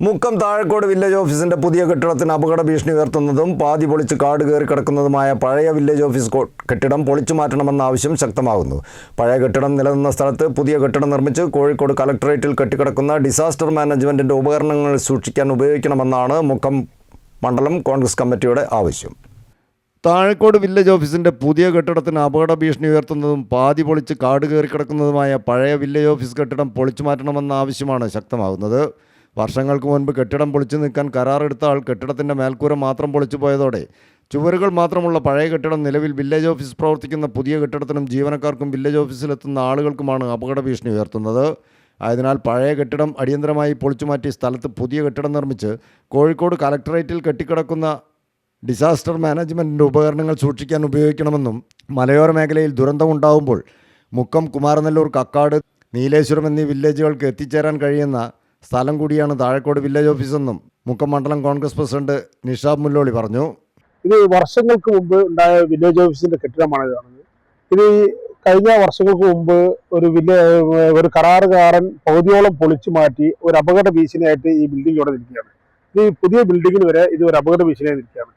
Mukkam Thazhakode village ഓഫീസിന്റെ പുതിയ കെട്ടിടത്തിന് അപകട ഭീഷണി ഉയർത്തുന്നതും പാതി പൊളിച്ച് കാട് കയറി കിടക്കുന്നതുമായ പഴയ വില്ലേജ് ഓഫീസ് കെട്ടിടം പൊളിച്ചു മാറ്റണമെന്ന ആവശ്യം ശക്തമാകുന്നു. പഴയ കെട്ടിടം നിലനിന്ന സ്ഥലത്ത് പുതിയ കെട്ടിടം നിർമ്മിച്ച് കോഴിക്കോട് കളക്ടറേറ്റിൽ കെട്ടിക്കിടക്കുന്ന ഡിസാസ്റ്റർ മാനേജ്മെന്റിന്റെ ഉപകരണങ്ങൾ സൂക്ഷിക്കാൻ ഉപയോഗിക്കണമെന്നാണ് മുക്കം മണ്ഡലം കോൺഗ്രസ് കമ്മിറ്റിയുടെ ആവശ്യം. താഴക്കോട് വില്ലേജ് ഓഫീസിന്റെ പുതിയ കെട്ടിടത്തിന് അപകട ഭീഷണി ഉയർത്തുന്നതും പാതി പൊളിച്ച് കാട് കയറി കിടക്കുന്നതുമായ പഴയ വില്ലേജ് ഓഫീസ് കെട്ടിടം പൊളിച്ചു മാറ്റണമെന്ന ആവശ്യമാണ് ശക്തമാകുന്നത്. വർഷങ്ങൾക്ക് മുൻപ് കെട്ടിടം പൊളിച്ചു നിൽക്കാൻ കരാറെടുത്ത ആൾ കെട്ടിടത്തിൻ്റെ മേൽക്കൂര മാത്രം പൊളിച്ചു പോയതോടെ ചുവരുകൾ മാത്രമുള്ള പഴയ കെട്ടിടം നിലവിൽ വില്ലേജ് ഓഫീസ് പ്രവർത്തിക്കുന്ന പുതിയ കെട്ടിടത്തിനും ജീവനക്കാർക്കും വില്ലേജ് ഓഫീസിലെത്തുന്ന ആളുകൾക്കുമാണ് അപകട ഭീഷണി ഉയർത്തുന്നത്. ആയതിനാൽ പഴയ കെട്ടിടം അടിയന്തരമായി പൊളിച്ചു മാറ്റി സ്ഥലത്ത് പുതിയ കെട്ടിടം നിർമ്മിച്ച് കോഴിക്കോട് കളക്ടറേറ്റിൽ കെട്ടിക്കിടക്കുന്ന ഡിസാസ്റ്റർ മാനേജ്മെൻറ്റിൻ്റെ ഉപകരണങ്ങൾ സൂക്ഷിക്കാൻ ഉപയോഗിക്കണമെന്നും മലയോര മേഖലയിൽ ദുരന്തമുണ്ടാകുമ്പോൾ മുക്കം, കുമാരനെല്ലൂർ, കക്കാട്, നീലേശ്വരം എന്നീ വില്ലേജുകൾക്ക് എത്തിച്ചേരാൻ കഴിയുന്ന സ്ഥലം കൂടിയാണ് താഴക്കോട് വില്ലേജ് ഓഫീസെന്നും മുക്കം മണ്ഡലം കോൺഗ്രസ് പ്രസിഡന്റ് നിഷാബ് മുല്ലോളി പറഞ്ഞു. ഇത് വർഷങ്ങൾക്ക് മുമ്പ് ഉണ്ടായ വില്ലേജ് ഓഫീസിന്റെ കെട്ടിടമാണ് കാണുന്നത്. ഇത് കഴിഞ്ഞ വർഷങ്ങൾക്ക് മുമ്പ് ഒരു കരാറുകാരൻ പകുതിയോളം പൊളിച്ചു മാറ്റി ഒരു അപകട ഭീഷണിയായിട്ട് ഈ ബിൽഡിംഗ് ഇവിടെ നിൽക്കുകയാണ്. ഈ പുതിയ ബിൽഡിങ്ങിന് വരെ ഇത് ഒരു അപകട ഭീഷണിയായി നിൽക്കുകയാണ്.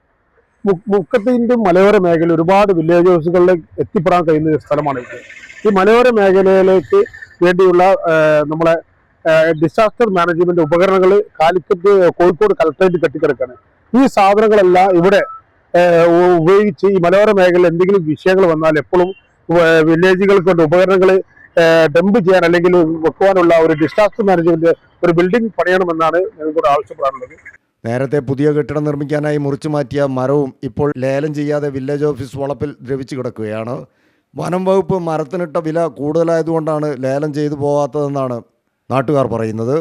മുക്കത്തിന്റെ മലയോര മേഖല ഒരുപാട് വില്ലേജ് ഓഫീസുകളിലേക്ക് എത്തിപ്പെടാൻ കഴിയുന്ന ഒരു സ്ഥലമാണ് ഇത്. ഈ മലയോര മേഖലയിലേക്ക് വേണ്ടിയുള്ള നമ്മളെ ഡിസാസ്റ്റർ മാനേജ്മെന്റ് ഉപകരണങ്ങൾ കാലിക്കറ്റ് കോഴിക്കോട് കളക്ടറേറ്റ് കെട്ടിക്കിടക്കാണ്. ഈ സാധനങ്ങളെല്ലാം ഇവിടെ ഉപയോഗിച്ച് ഈ മലയോര മേഖലയിൽ എന്തെങ്കിലും വിഷയങ്ങൾ വന്നാൽ എപ്പോഴും വില്ലേജുകൾക്ക് കൊണ്ട് ഉപകരണങ്ങൾ ഡംപ് ചെയ്യാൻ അല്ലെങ്കിൽ വെക്കുവാനുള്ള ഒരു ഡിസാസ്റ്റർ മാനേജ്മെന്റ് ഒരു ബിൽഡിംഗ് പണിയണമെന്നാണ് ഞങ്ങൾക്ക് ആവശ്യപ്പെടാറുള്ളത്. നേരത്തെ പുതിയ കെട്ടിടം നിർമ്മിക്കാനായി മുറിച്ചു മാറ്റിയ മരവും ഇപ്പോൾ ലേലം ചെയ്യാതെ വില്ലേജ് ഓഫീസ് വളപ്പിൽ ദ്രവിച്ചു കിടക്കുകയാണ്. വനം വകുപ്പ് മരത്തിനിട്ട വില കൂടുതലായതുകൊണ്ടാണ് ലേലം ചെയ്തു പോകാത്തതെന്നാണ് നാട്ടുകാർ പറയുന്നത്.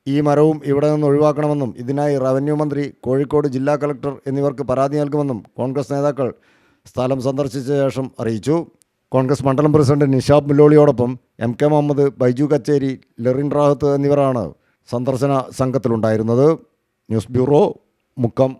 ഈ മരവും ഇവിടെ നിന്ന് ഒഴിവാക്കണമെന്നും ഇതിനായി റവന്യൂ മന്ത്രി, കോഴിക്കോട് ജില്ലാ കളക്ടർ എന്നിവർക്ക് പരാതി നൽകുമെന്നും കോൺഗ്രസ് നേതാക്കൾ സ്ഥലം സന്ദർശിച്ച ശേഷം അറിയിച്ചു. കോൺഗ്രസ് മണ്ഡലം പ്രസിഡന്റ് നിഷാബ് മുല്ലോളിയോടൊപ്പം MK മുഹമ്മദ്, ബൈജു കച്ചേരി, ലെറിൻ റാഹത്ത് എന്നിവരാണ് സന്ദർശന സംഘത്തിലുണ്ടായിരുന്നത്. News bureau, Mukkam.